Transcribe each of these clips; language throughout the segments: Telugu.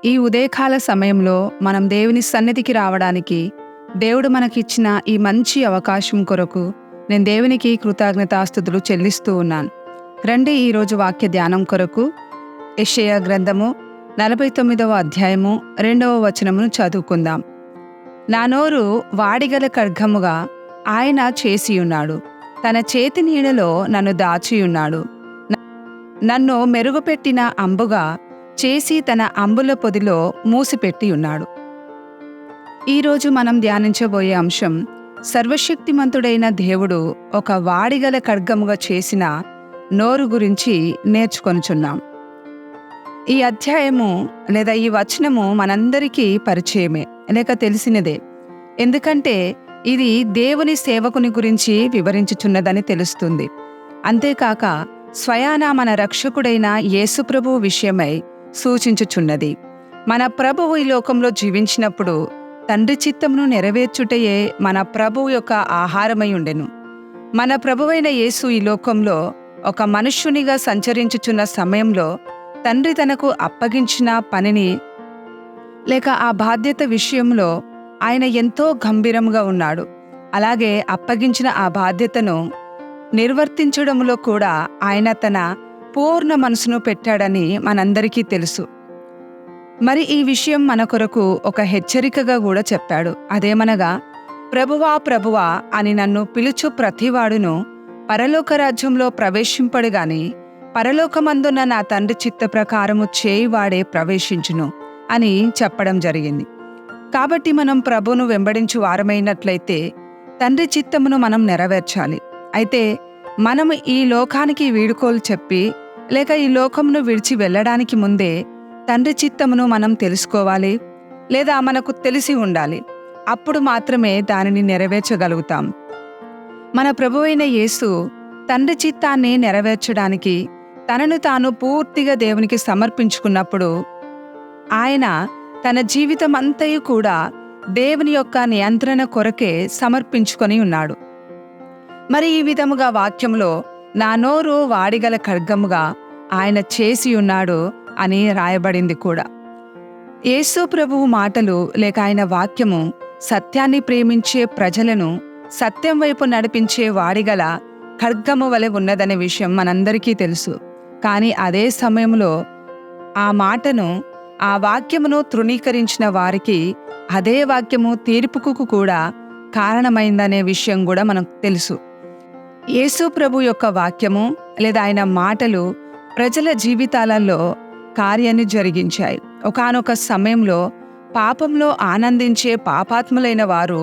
ఈ ఉదయకాల సమయంలో మనం దేవుని సన్నిధికి రావడానికి దేవుడు మనకిచ్చిన ఈ మంచి అవకాశం కొరకు నేను దేవునికి కృతజ్ఞతాస్తుతులు చెల్లిస్తూ ఉన్నాను. రండి ఈరోజు వాక్య ధ్యానం కొరకు యెషయా గ్రంథము 49వ అధ్యాయము 2వ వచనమును చదువుకుందాం. నా నోరు వాడిగల ఖడ్గముగా ఆయన చేసియున్నాడు, తన చేతి నీడలో నన్ను దాచియున్నాడు. నన్ను మెరుగుపెట్టిన అంబుగా చేసి తన అంబుల పొదిలో మూసిపెట్టి ఉన్నాడు. ఈరోజు మనం ధ్యానించబోయే అంశం, సర్వశక్తిమంతుడైన దేవుడు ఒక వాడిగల ఖడ్గముగా చేసిన నోరు గురించి నేర్చుకొనుచున్నాం. ఈ అధ్యాయము లేదా ఈ వచనము మనందరికీ పరిచయమే లేక తెలిసినదే. ఎందుకంటే ఇది దేవుని సేవకుని గురించి వివరించుచున్నదని తెలుస్తుంది. అంతేకాక స్వయాన మన రక్షకుడైన యేసుప్రభువు విషయమై సూచించుచున్నది. మన ప్రభువు ఈ లోకంలో జీవించినప్పుడు తండ్రి చిత్తమును నెరవేర్చుటయే మన ప్రభువు యొక్క ఆహారమై ఉండెను. మన ప్రభువైన యేసు ఈ లోకంలో ఒక మనుష్యునిగా సంచరించుచున్న సమయంలో తండ్రి తనకు అప్పగించిన పనిని లేక ఆ బాధ్యత విషయంలో ఆయన ఎంతో గంభీరంగా ఉన్నాడు. అలాగే అప్పగించిన ఆ బాధ్యతను నిర్వర్తించడంలో కూడా ఆయన తన పూర్ణ మనసును పెట్టాడని మనందరికీ తెలుసు. మరి ఈ విషయం మన కొరకు ఒక హెచ్చరికగా కూడా చెప్పాడు. అదేమనగా, ప్రభువా ప్రభువా అని నన్ను పిలుచు ప్రతివాడును పరలోక రాజ్యంలో ప్రవేశింపడు గాని పరలోకమందున్న నా తండ్రి చిత్త ప్రకారము చేయువాడే ప్రవేశించును అని చెప్పడం జరిగింది. కాబట్టి మనం ప్రభువును వెంబడించు వారమైనట్లయితే తండ్రి చిత్తమును మనం నెరవేర్చాలి. అయితే మనం ఈ లోకానికి వీడుకోలు చెప్పి లేక ఈ లోకమును విడిచి వెళ్ళడానికి ముందే తండ్రి చిత్తమును మనం తెలుసుకోవాలి, లేదా మనకు తెలిసి ఉండాలి. అప్పుడు మాత్రమే దానిని నెరవేర్చగలుగుతాం. మన ప్రభువైన యేసు తండ్రి చిత్తాన్ని నెరవేర్చడానికి తనను తాను పూర్తిగా దేవునికి సమర్పించుకున్నప్పుడు ఆయన తన జీవితం అంతయు కూడా దేవుని యొక్క నియంత్రణ కొరకే సమర్పించుకొని ఉన్నాడు. మరి ఈ విధముగా వాక్యంలో నా నోరు వాడిగల ఖడ్గముగా ఆయన చేసి ఉన్నాడు అని రాయబడింది కూడా. యేసు ప్రభువు మాటలు లేక ఆయన వాక్యము సత్యాన్ని ప్రేమించే ప్రజలను సత్యం వైపు నడిపించే వాడిగల ఖడ్గము వలె ఉన్నదనే విషయం మనందరికీ తెలుసు. కానీ అదే సమయంలో ఆ మాటను ఆ వాక్యమును తృణీకరించిన వారికి అదే వాక్యము తీర్పుకు కూడా కారణమైందనే విషయం కూడా మనకు తెలుసు. యేసు ప్రభు యొక్క వాక్యము లేదా ఆయన మాటలు ప్రజల జీవితాలలో కార్యాన్ని జరిగించాయి. ఒకానొక సమయంలో పాపంలో ఆనందించే పాపాత్ములైన వారు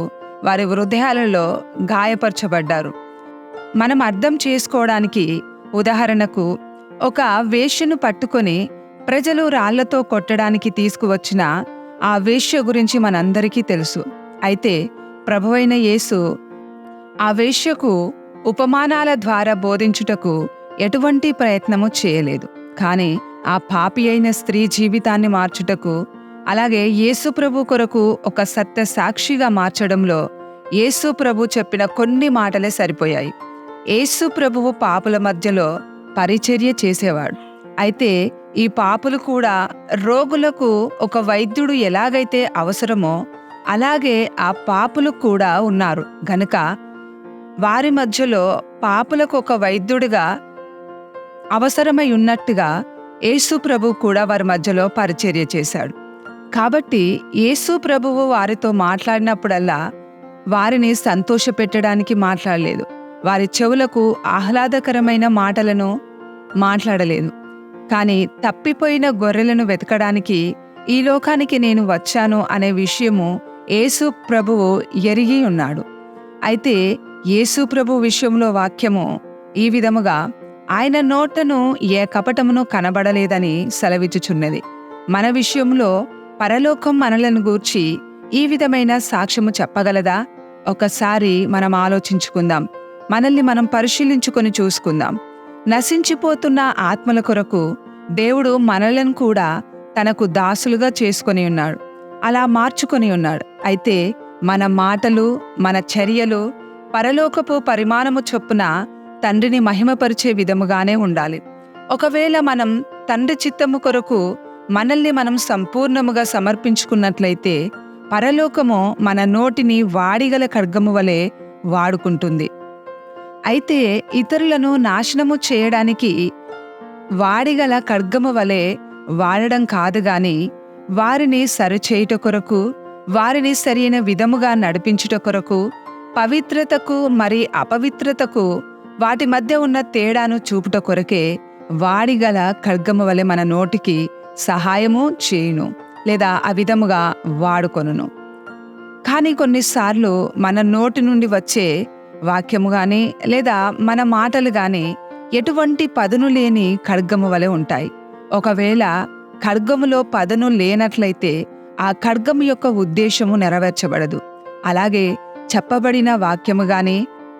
వారి హృదయాలలో గాయపరచబడ్డారు. మనం అర్థం చేసుకోవడానికి ఉదాహరణకు ఒక వేశ్యను పట్టుకొని ప్రజలు రాళ్లతో కొట్టడానికి తీసుకువచ్చిన ఆ వేశ్య గురించి మనందరికీ తెలుసు. అయితే ప్రభువైన యేసు ఆ వేశ్యకు ఉపమానాల ద్వారా బోధించుటకు ఎటువంటి ప్రయత్నము చేయలేదు. కానీ ఆ పాపి అయిన స్త్రీ జీవితాన్ని మార్చుటకు, అలాగే యేసు ప్రభు కొరకు ఒక సత్య సాక్షిగా మార్చడంలో యేసు ప్రభు చెప్పిన కొన్ని మాటలే సరిపోయాయి. యేసు ప్రభువు పాపుల మధ్యలో పరిచర్య చేసేవాడు. అయితే ఈ పాపులు కూడా రోగులకు ఒక వైద్యుడు ఎలాగైతే అవసరమో అలాగే ఆ పాపులు కూడా ఉన్నారు గనుక వారి మధ్యలో పాపులకు ఒక వైద్యుడిగా అవసరమై ఉన్నట్టుగా యేసు ప్రభు కూడా వారి మధ్యలో పరిచర్య చేశాడు. కాబట్టి యేసు ప్రభువు వారితో మాట్లాడినప్పుడల్లా వారిని సంతోషపెట్టడానికి మాట్లాడలేదు. వారి చెవులకు ఆహ్లాదకరమైన మాటలను మాట్లాడలేదు. కానీ తప్పిపోయిన గొర్రెలను వెతకడానికి ఈ లోకానికి నేను వచ్చాను అనే విషయము యేసు ప్రభువు ఎరిగి ఉన్నాడు. అయితే యేసు ప్రభు విషయంలో వాక్యము ఈ విధముగా ఆయన నోటను ఏ కపటమును కనబడలేదని సెలవిచ్చుచున్నది. మన విషయంలో పరలోకం మనలను గూర్చి ఈ విధమైన సాక్ష్యము చెప్పగలదా? ఒకసారి మనం ఆలోచించుకుందాం. మనల్ని మనం పరిశీలించుకొని చూసుకుందాం. నశించిపోతున్న ఆత్మల కొరకు దేవుడు మనలను కూడా తనకు దాసులుగా చేసుకొని ఉన్నాడు, అలా మార్చుకొని ఉన్నాడు. అయితే మన మాటలు, మన చర్యలు పరలోకపు పరిమాణము చొప్పున తండ్రిని మహిమపరిచే విధముగానే ఉండాలి. ఒకవేళ మనం తండ్రి చిత్తము కొరకు మనల్ని మనం సంపూర్ణముగా సమర్పించుకున్నట్లయితే పరలోకము మన నోటిని వాడిగల ఖడ్గము వలె వాడుకుంటుంది. అయితే ఇతరులను నాశనము చేయడానికి వాడిగల ఖడ్గము వలె వాడడం కాదు గాని, వారిని సరిచేయుట కొరకు, వారిని సరియైన విధముగా నడిపించుట కొరకు, పవిత్రతకు మరి అపవిత్రతకు వాటి మధ్య ఉన్న తేడాను చూపుట కొరకే వాడిగల ఖడ్గము వలె మన నోటికి సహాయము చేయును, లేదా ఆ విధముగా వాడుకొనును. కానీ కొన్నిసార్లు మన నోటి నుండి వచ్చే వాక్యము గాని, లేదా మన మాటలు గాని ఎటువంటి పదును లేని ఖడ్గము వలె ఉంటాయి. ఒకవేళ ఖడ్గములో పదును లేనట్లయితే ఆ ఖడ్గము యొక్క ఉద్దేశము నెరవేర్చబడదు. అలాగే చెప్పబడిన వాక్యము గాని,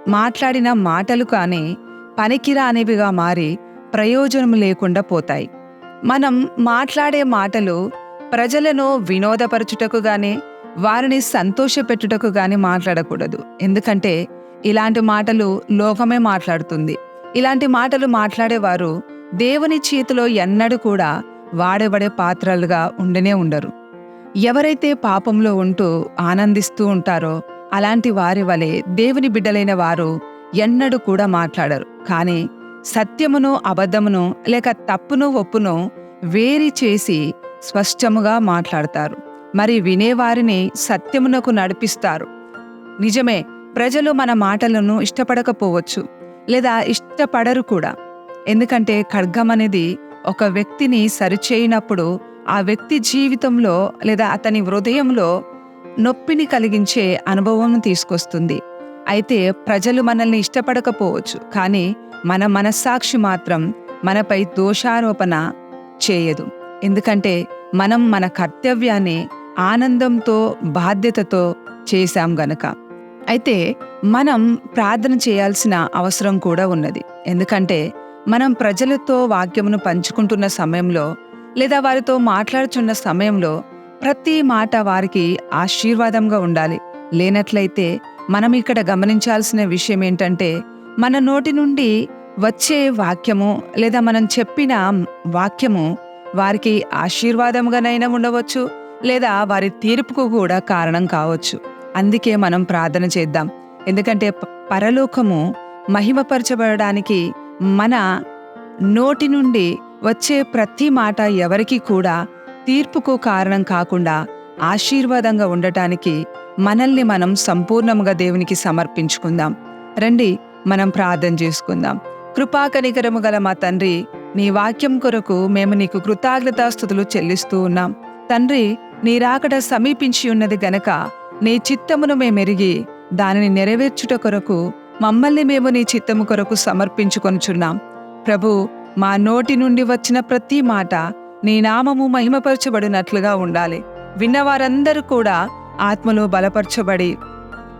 మాట్లాడిన మాటలు కానీ పనికిరానివిగా మారి ప్రయోజనం లేకుండా పోతాయి. మనం మాట్లాడే మాటలు ప్రజలను వినోదపరచుటకు గాని, వారిని సంతోషపెట్టుటకు గాని మాట్లాడకూడదు. ఎందుకంటే ఇలాంటి మాటలు లోకమే మాట్లాడుతుంది. ఇలాంటి మాటలు మాట్లాడేవారు దేవుని చేతిలో ఎన్నడూ కూడా వాడబడే పాత్రలుగా ఉండనే ఉండరు. ఎవరైతే పాపంలో ఉంటూ ఆనందిస్తూ ఉంటారో అలాంటి వారి వలె దేవుని బిడ్డలైన వారు ఎన్నడూ కూడా మాట్లాడరు. కానీ సత్యమును అబద్ధమును, లేక తప్పును ఒప్పును వేరి చేసి స్పష్టముగా మాట్లాడతారు. మరి వినేవారిని సత్యమునకు నడిపిస్తారు. నిజమే, ప్రజలు మన మాటలను ఇష్టపడకపోవచ్చు, లేదా ఇష్టపడరు కూడా. ఎందుకంటే ఖడ్గం అనేది ఒక వ్యక్తిని సరిచేయనప్పుడు ఆ వ్యక్తి జీవితంలో లేదా అతని హృదయంలో నొప్పిని కలిగించే అనుభవం తీసుకొస్తుంది. అయితే ప్రజలు మనల్ని ఇష్టపడకపోవచ్చు, కానీ మన మనస్సాక్షి మాత్రం మనపై దోషారోపణ చేయదు. ఎందుకంటే మనం మన కర్తవ్యాన్ని ఆనందంతో, బాధ్యతతో చేశాం గనక. అయితే మనం ప్రార్థన చేయాల్సిన అవసరం కూడా ఉన్నది. ఎందుకంటే మనం ప్రజలతో వాక్యమును పంచుకుంటున్న సమయంలో, లేదా వారితో మాట్లాడుచున్న సమయంలో ప్రతి మాట వారికి ఆశీర్వాదంగా ఉండాలి. లేనట్లయితే మనం ఇక్కడ గమనించాల్సిన విషయం ఏంటంటే, మన నోటి నుండి వచ్చే వాక్యము లేదా మనం చెప్పిన వాక్యము వారికి ఆశీర్వాదంగానైనా ఉండవచ్చు, లేదా వారి తీర్పుకు కూడా కారణం కావచ్చు. అందుకే మనం ప్రార్థన చేద్దాం. ఎందుకంటే పరలోకము మహిమపరచబడడానికి మన నోటి నుండి వచ్చే ప్రతి మాట ఎవరికి కూడా తీర్పుకు కారణం కాకుండా ఆశీర్వాదంగా ఉండటానికి మనల్ని మనం సంపూర్ణంగా దేవునికి సమర్పించుకుందాం. రండి, మనం ప్రార్థన చేసుకుందాం. కృపా కనికరము గల మా తండ్రి, నీ వాక్యం కొరకు మేము నీకు కృతజ్ఞతాస్తుతులు చెల్లిస్తూ ఉన్నాం. తండ్రి, నీ రాకడ సమీపించి ఉన్నది గనక నీ చిత్తమును మేమెరిగి దానిని నెరవేర్చుట కొరకు మమ్మల్ని మేము నీ చిత్తము కొరకు సమర్పించుకొనుచున్నాం. ప్రభు, మా నోటి నుండి వచ్చిన ప్రతి మాట నీ నామము మహిమపరచబడినట్లుగా ఉండాలి. విన్నవారందరూ కూడా ఆత్మలో బలపరచబడి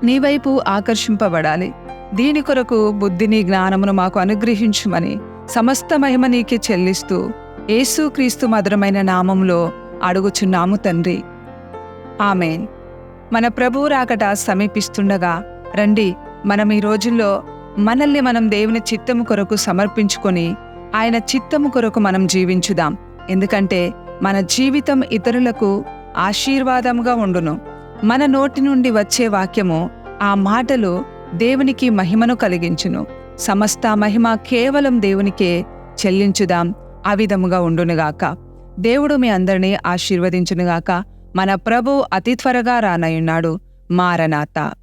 నీ వైపు ఆకర్షింపబడాలి. దీని కొరకు బుద్ధిని, జ్ఞానమును మాకు అనుగ్రహించుమని సమస్త మహిమ నీకే చెల్లిస్తూ యేసుక్రీస్తు మధురమైన నామంలో అడుగుచున్నాము తండ్రి. ఆమేన్. మన ప్రభువు రాకట సమీపిస్తుండగా రండి, మనం ఈ రోజుల్లో మనల్ని మనం దేవుని చిత్తము కొరకు సమర్పించుకొని ఆయన చిత్తము కొరకు మనం జీవించుదాం. ఎందుకంటే మన జీవితం ఇతరులకు ఆశీర్వాదంగా ఉండును. మన నోటి నుండి వచ్చే వాక్యము, ఆ మాటలు దేవునికి మహిమను కలిగించును. సమస్త మహిమ కేవలం దేవునికే చెల్లించుదాం. ఆ విధముగా ఉండునుగాక. దేవుడు మీ అందరినీ ఆశీర్వదించునుగాక. మన ప్రభు అతి త్వరగా రానయున్నాడు. మారనాథ.